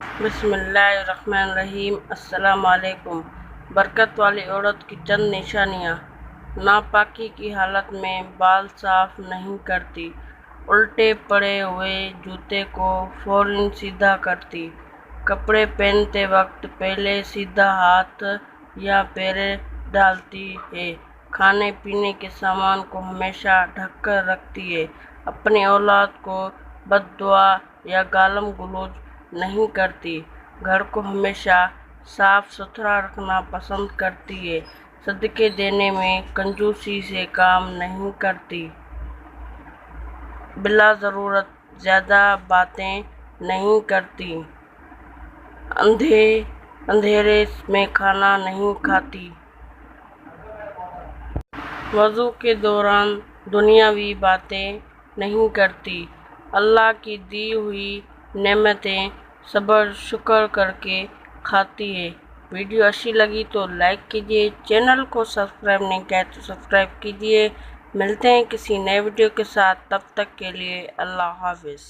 بسم اللہ الرحمن الرحیم۔ السلام علیکم۔ برکت والی عورت کی چند نشانیاں۔ ناپاکی کی حالت میں بال صاف نہیں کرتی، الٹے پڑے ہوئے جوتے کو فوراً سیدھا کرتی، کپڑے پہنتے وقت پہلے سیدھا ہاتھ یا پیر ڈالتی ہے، کھانے پینے کے سامان کو ہمیشہ ڈھک کر رکھتی ہے، اپنی اولاد کو بد دعا یا گالم گلوچ نہیں کرتی، گھر کو ہمیشہ صاف ستھرا رکھنا پسند کرتی ہے، صدقے دینے میں کنجوسی سے کام نہیں کرتی، بلا ضرورت زیادہ باتیں نہیں کرتی، اندھیرے میں کھانا نہیں کھاتی، وضو کے دوران دنیاوی باتیں نہیں کرتی، اللہ کی دی ہوئی نعمتیں صبر شکر کرکے کھاتی ہے۔ ویڈیو اچھی لگی تو لائک کیجیے، چینل کو سبسکرائب نہیں کیا تو سبسکرائب کیجیے۔ ملتے ہیں کسی نئے ویڈیو کے ساتھ، تب تک کے لیے اللہ حافظ۔